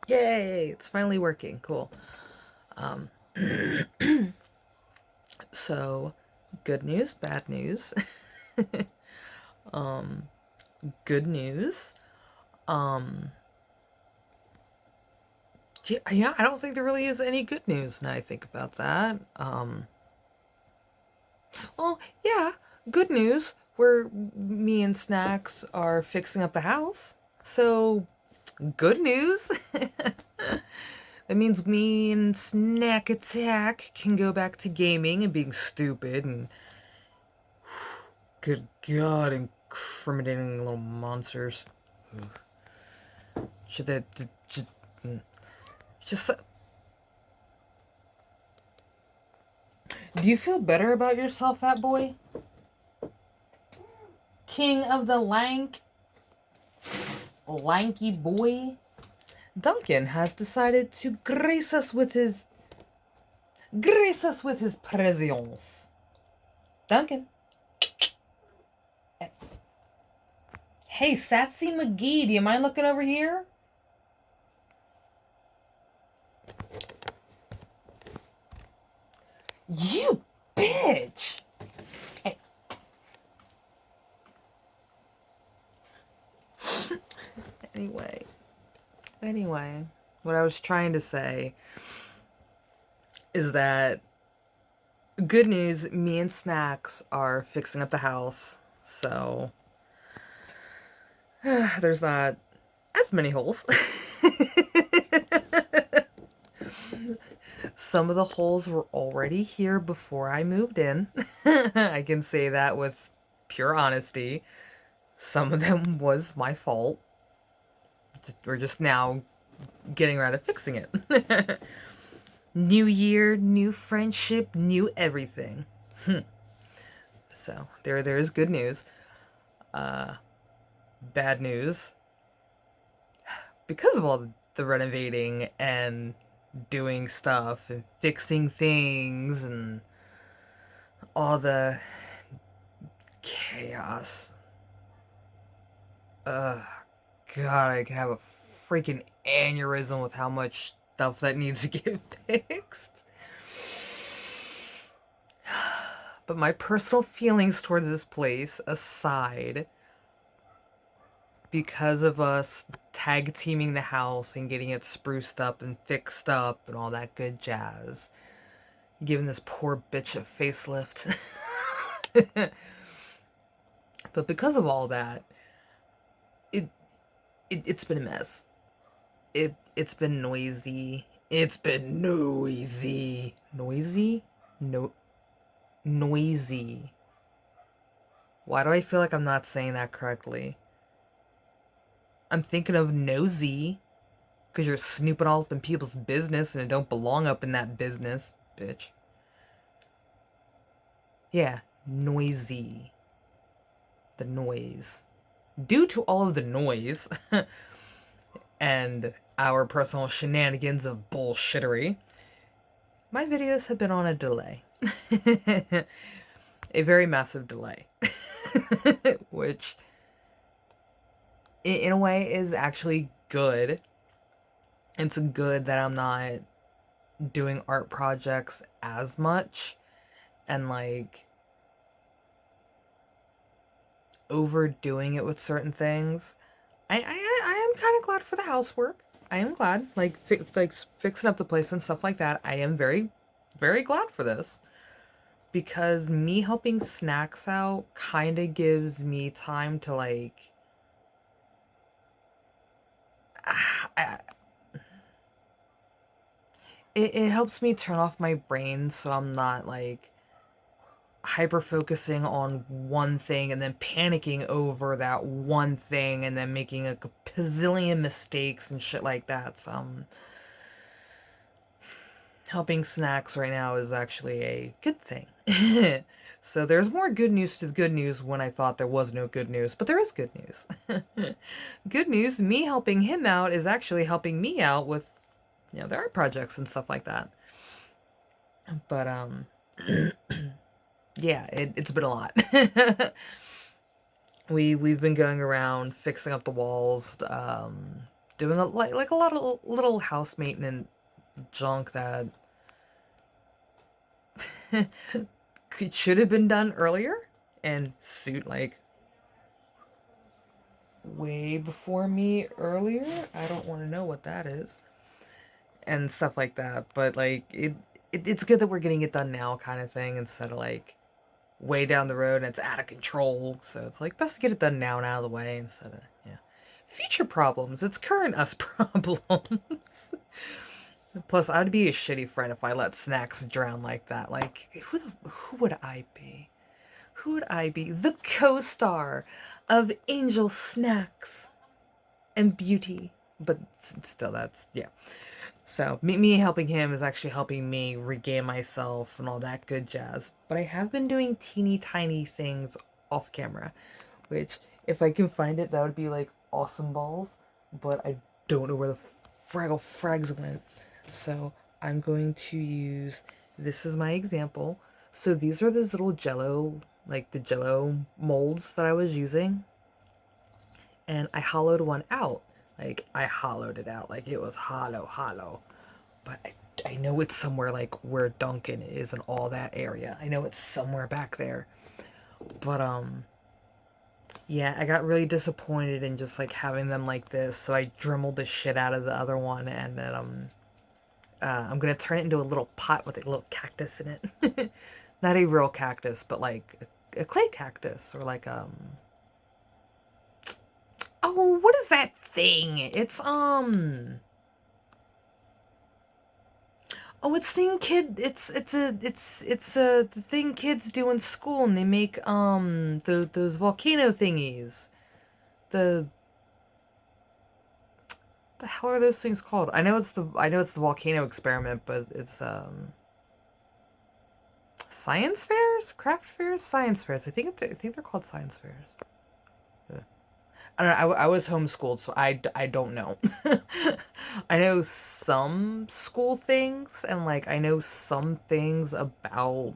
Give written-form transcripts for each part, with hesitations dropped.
Yay! It's finally working. Cool. Um, so, good news, bad news. um, Good news. Um, yeah, I don't think there really is any good news now I think about that. Well, yeah, good news. Me and Snacks are fixing up the house. So, good news. That means me and Snack Attack can go back to gaming and being stupid and, good God, incriminating little monsters. Should that just do you feel better about yourself, fat boy? King of the lanky boy? Duncan has decided to grace us with his presence. Duncan. Hey, Sassy McGee, do you mind looking over here? You bitch! Hey. Anyway, what I was trying to say is that good news, me and Snacks are fixing up the house, so there's not as many holes. Some of the holes were already here before I moved in. I can say that with pure honesty. Some of them was my fault. We're just now getting around to fixing it. New year, new friendship, new everything. So there is good news. Bad news. Because of all the renovating and doing stuff and fixing things and all the chaos. God, I could have a freaking aneurysm with how much stuff that needs to get fixed. But my personal feelings towards this place aside, because of us tag teaming the house and getting it spruced up and fixed up and all that good jazz, giving this poor bitch a facelift. But because of all that, it's been a mess. It's been noisy. It's been noisy. Noisy? No. Noisy. Why do I feel like I'm not saying that correctly? I'm thinking of nosy, because you're snooping all up in people's business and it don't belong up in that business, bitch. Yeah, noisy. The noise. Due to all of the noise and our personal shenanigans of bullshittery, my videos have been on a delay. A very massive delay. Which, in a way, is actually good. It's good that I'm not doing art projects as much and like overdoing it with certain things. I am kind of glad for the housework. I am glad, like fixing up the place and stuff like that. I am very, very glad for this because me helping Snacks out kind of gives me time to like. I, it helps me turn off my brain so I'm not like hyper focusing on one thing and then panicking over that one thing and then making a bazillion mistakes and shit like that. So helping Snacks right now is actually a good thing. So there's more good news to the good news when I thought there was no good news, but there is good news. Good news, me helping him out is actually helping me out with, their art projects and stuff like that. But yeah, it's been a lot. We've been going around fixing up the walls, doing like a lot of little house maintenance junk that should have been done earlier and suit like way before me earlier. I don't want to know what that is and stuff like that. But like it's good that we're getting it done now, kind of thing, instead of like way down the road and it's out of control. So it's like best to get it done now and out of the way instead of future problems. It's current us problems. Plus, I'd be a shitty friend if I let snacks drown like that. Like, who would I be? Who would I be? The co-star of Angel Snacks and Beauty. But still, that's, yeah. So, me helping him is actually helping me regain myself and all that good jazz. But I have been doing teeny tiny things off camera, which, if I can find it, that would be, like, awesome balls. But I don't know where the frags went. So I'm going to use, this is my example. So these are those little jello, like the jello molds that I was using. And I hollowed one out. Like I hollowed it out. Like it was hollow. But I know it's somewhere like where Duncan is and all that area. I know it's somewhere back there. But yeah, I got really disappointed in just like having them like this. So I dremeled the shit out of the other one, and then I'm gonna turn it into a little pot with a little cactus in it. Not a real cactus, but like a clay cactus, or like oh, what is that thing? It's oh, it's thing kid. It's a the thing kids do in school, and they make those volcano thingies. The hell are those things called? I know it's the volcano experiment, but it's science fairs, craft fairs, science fairs. I think they're called science fairs. I don't know. I was homeschooled, so I don't know. I know some school things, and like I know some things about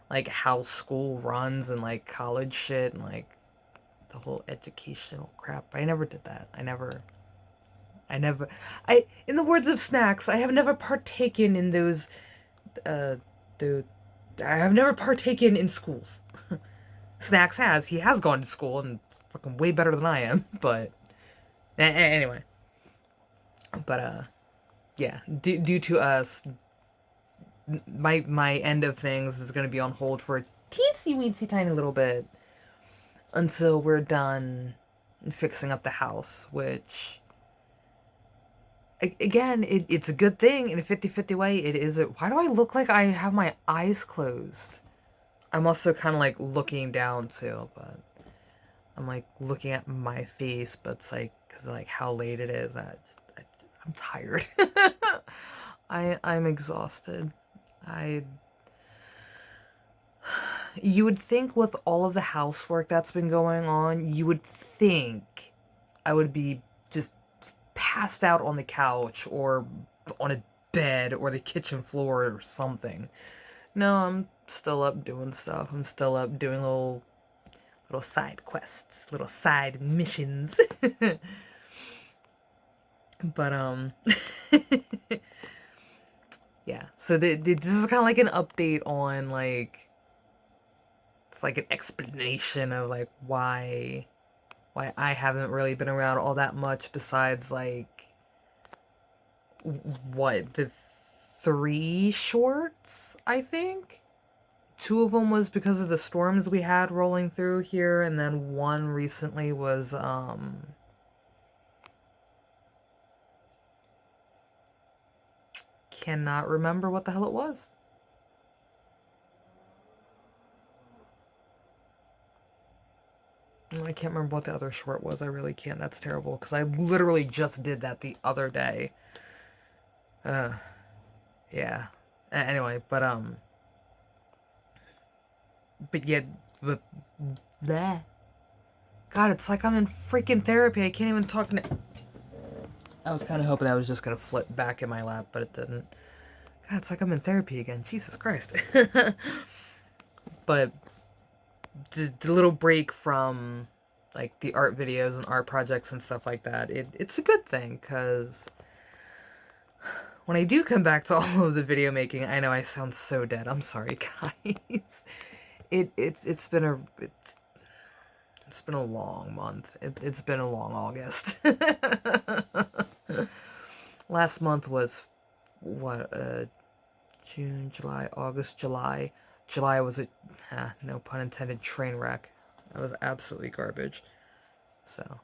like how school runs and like college shit and like the whole educational crap. But I never did that. In the words of Snacks, I have never partaken in those, uh, I have never partaken in schools. Snacks has. He has gone to school and fucking way better than I am, but, anyway. But, yeah, due to us, my end of things is gonna be on hold for a teensy weensy tiny little bit until we're done fixing up the house, which, again, it's a good thing in a 50-50 way. It is why do I look like I have my eyes closed? I'm also kind of like looking down too, but I'm like looking at my face, but it's like because like how late it is. I'm tired. I'm exhausted. You would think with all of the housework that's been going on, you would think I would be just passed out on the couch or on a bed or the kitchen floor or something. No, I'm still up doing stuff. I'm still up doing little side quests, little side missions. But yeah. So this is kind of like an update on like it's like an explanation of like why I haven't really been around all that much besides like what the 3 shorts, I think. 2 of them was because of the storms we had rolling through here, and then one recently was cannot remember what the hell it was. I can't remember what the other short was. I really can't. That's terrible because I literally just did that the other day. Yeah. Anyway, but yeah, but bleh. God, it's like I'm in freaking therapy. I can't even talk. I was kind of hoping I was just gonna flip back in my lap, but it didn't. God, it's like I'm in therapy again. Jesus Christ. But the little break from like the art videos and art projects and stuff like that, it's a good thing, because when I do come back to all of the video making, I know I sound so dead. I'm sorry, guys. It's been a long month. It's been a long August. Last month was what, June, July, August, July. July was a, no pun intended, train wreck. That was absolutely garbage. So,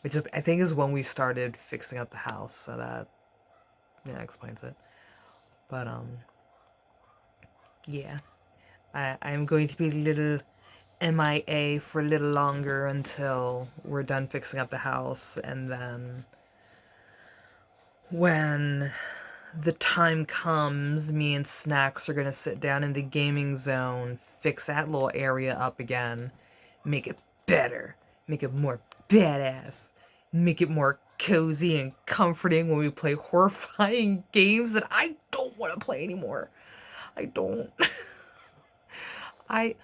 which is, I think, is when we started fixing up the house. So that, yeah, explains it. But yeah, I'm going to be a little MIA for a little longer until we're done fixing up the house, and then when the time comes, me and Snacks are gonna sit down in the gaming zone, fix that little area up again, make it better, make it more badass, make it more cozy and comforting when we play horrifying games that I don't want to play anymore. I don't. I.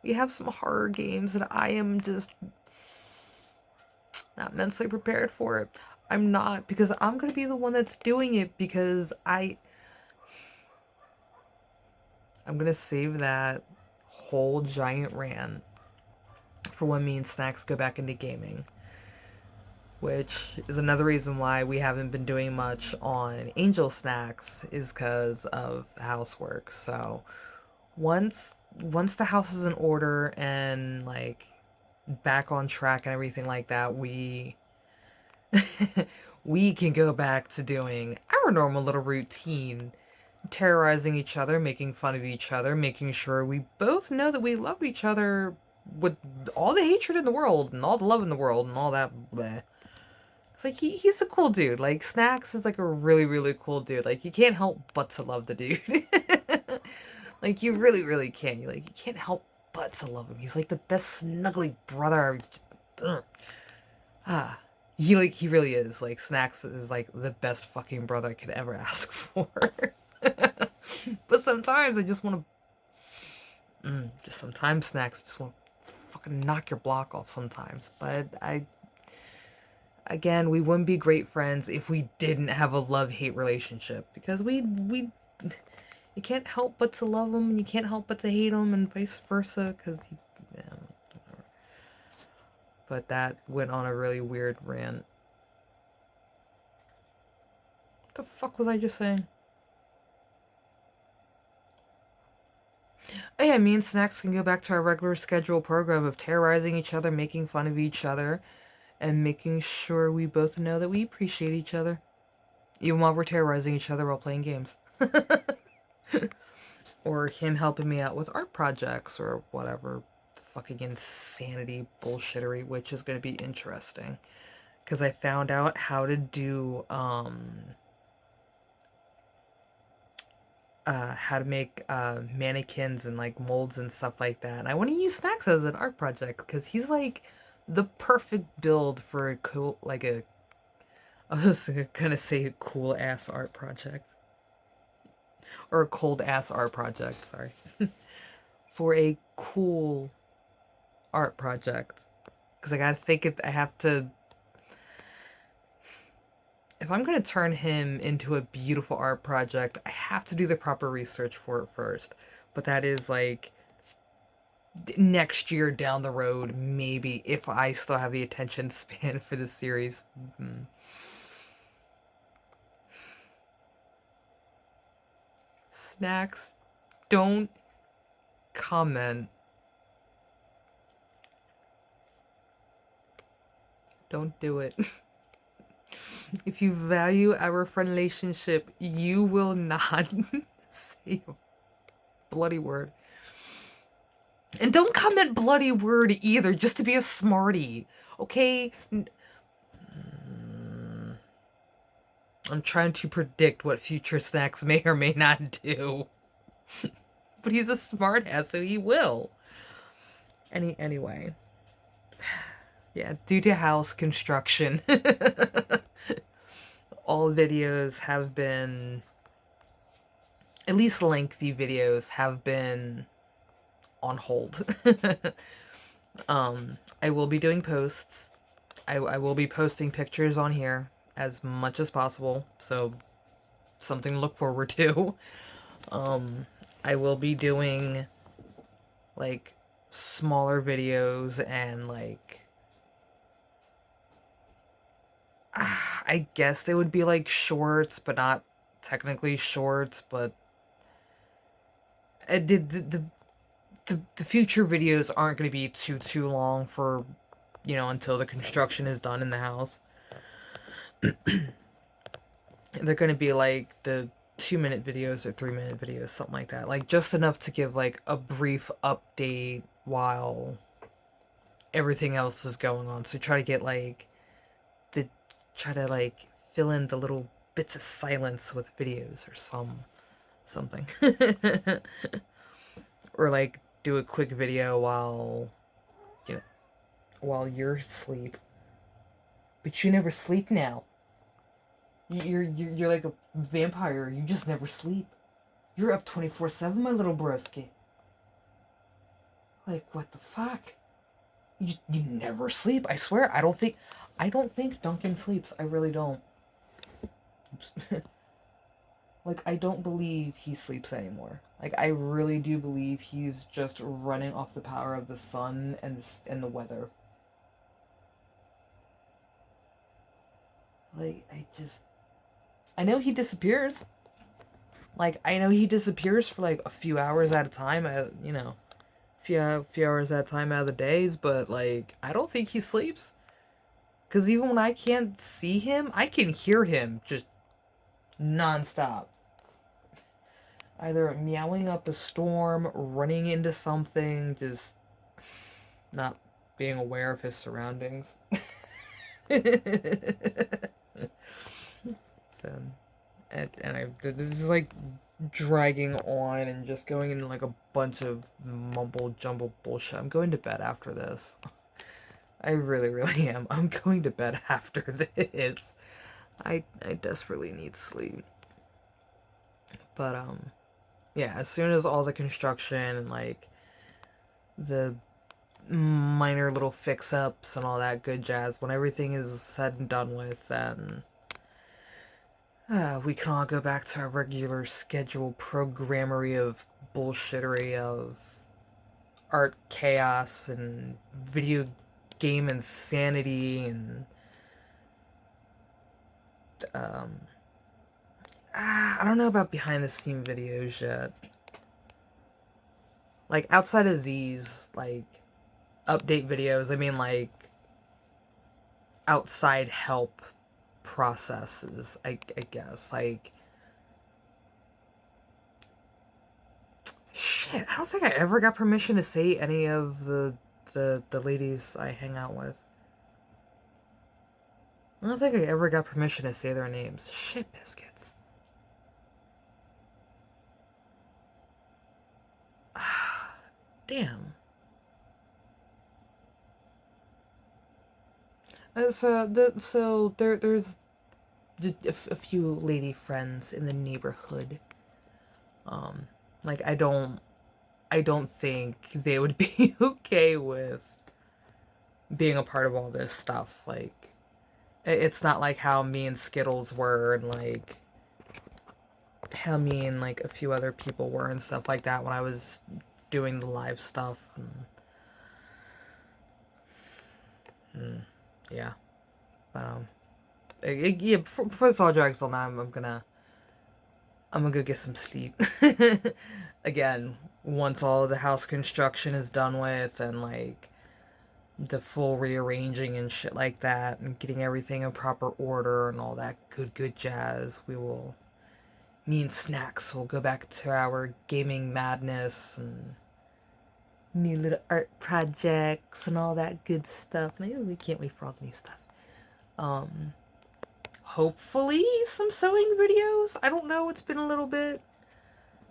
We have some horror games that I am just not mentally prepared for it. I'm not, because I'm going to be the one that's doing it, because I'm going to save that whole giant rant for when me and Snacks go back into gaming. Which is another reason why we haven't been doing much on Angel Snacks, is because of housework. So once the house is in order and like back on track and everything like that, we we can go back to doing our normal little routine, terrorizing each other, making fun of each other, making sure we both know that we love each other with all the hatred in the world and all the love in the world and all that bleh. It's like he's a cool dude. Like Snacks is like a really, really cool dude. Like you can't help but to love the dude. Like you really, really can't. You can't help but to love him. He's like the best snuggly brother. He really is. Like Snacks is like the best fucking brother I could ever ask for. But sometimes I just want to, just sometimes Snacks just want to fucking knock your block off sometimes. But again, we wouldn't be great friends if we didn't have a love-hate relationship, because you can't help but to love him and you can't help but to hate him, and vice versa, because yeah, whatever. But that went on a really weird rant. What the fuck was I just saying? Oh yeah, me and Snacks can go back to our regular scheduled program of terrorizing each other, making fun of each other, and making sure we both know that we appreciate each other. Even while we're terrorizing each other while playing games. Or him helping me out with art projects or whatever fucking insanity bullshittery, which is going to be interesting. Because I found out how to do, how to make mannequins and like molds and stuff like that. And I want to use Snacks as an art project, because he's like the perfect build for a cool, like a, I was gonna say a cool ass art project. Or a cold ass art project, sorry. For a cool art project. Because I gotta think I have to. If I'm gonna turn him into a beautiful art project, I have to do the proper research for it first. But that is like next year down the road, maybe, if I still have the attention span for the series. Snacks, don't comment. Don't do it. If you value our relationship, you will not say a bloody word. And don't comment bloody word either, just to be a smarty. Okay? I'm trying to predict what future Snacks may or may not do. But he's a smartass, so he will. Anyway. Yeah, due to house construction, all videos have been, at least lengthy videos, have been on hold. I will be doing posts. I will be posting pictures on here as much as possible, so something to look forward to. I will be doing like smaller videos and like I guess they would be like shorts, but not technically shorts, but the future videos aren't going to be too long for, you know, until the construction is done in the house. They're going to be like the 2-minute videos or 3-minute videos, something like that. Like just enough to give like a brief update while everything else is going on. So try to get like try to like fill in the little bits of silence with videos or something. Or like do a quick video while, you know, while you're asleep. But you never sleep now. You're like a vampire. You just never sleep. You're up 24/7, my little broski. Like, what the fuck? You never sleep. I swear. I don't think Duncan sleeps. I really don't. Like, I don't believe he sleeps anymore. Like, I really do believe he's just running off the power of the sun and the weather. Like, I know he disappears. Like, I know he disappears for like a few hours at a time, you know, few hours at a time out of the days, but like, I don't think he sleeps. Because even when I can't see him, I can hear him just nonstop. Either meowing up a storm, running into something, just not being aware of his surroundings. So, this is like dragging on and just going into like a bunch of mumble jumble bullshit. I'm going to bed after this. I really am. I'm going to bed after this. I desperately need sleep. But yeah, as soon as all the construction and like the minor little fix-ups and all that good jazz, when everything is said and done with, then we can all go back to our regular schedule programmery of bullshittery of art chaos and video game insanity and I don't know about behind the scene videos yet. Like outside of these like update videos, I mean like outside help processes, I guess. Like shit, I don't think I ever got permission to say any of the ladies I hang out with. I don't think I ever got permission to say their names. Shit biscuits. Damn. So there's a few lady friends in the neighborhood. Like I don't think they would be okay with being a part of all this stuff. Like it's not like how me and Skittles were and like how me and like a few other people were and stuff like that when I was doing the live stuff. Yeah. But yeah, for this all drags till now, I'm gonna go get some sleep. Again, once all the house construction is done with and like the full rearranging and shit like that and getting everything in proper order and all that good jazz, me and Snacks will go back to our gaming madness and new little art projects and all that good stuff. And I really can't wait for all the new stuff. Hopefully some sewing videos. I don't know, it's been a little bit.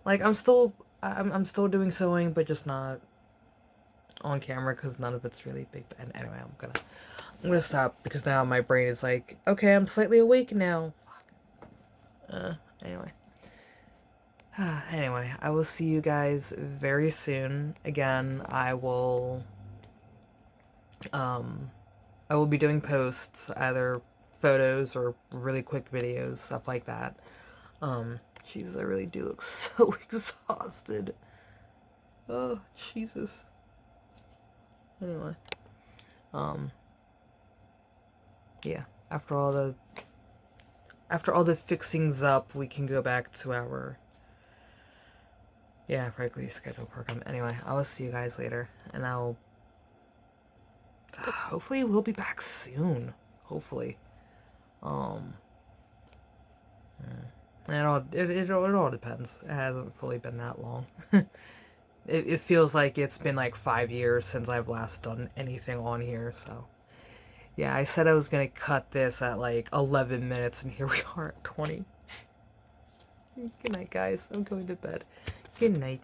Like I'm still doing sewing, but just not on camera because none of it's really big. But anyway, I'm gonna stop because now my brain is like, okay, I'm slightly awake now. Fuck. Anyway. Anyway, I will see you guys very soon. Again, I will be doing posts, either photos or really quick videos, stuff like that. Jesus, I really do look so exhausted. Oh, Jesus. Anyway, yeah, after all the fixings up, we can go back to our, yeah, regularly scheduled program. Anyway, I will see you guys later, and hopefully we'll be back soon. Hopefully. Um, it all depends. It hasn't fully been that long. It feels like it's been like 5 years since I've last done anything on here, so. Yeah, I said I was gonna cut this at like 11 minutes, and here we are at 20. Good night, guys. I'm going to bed. Good night.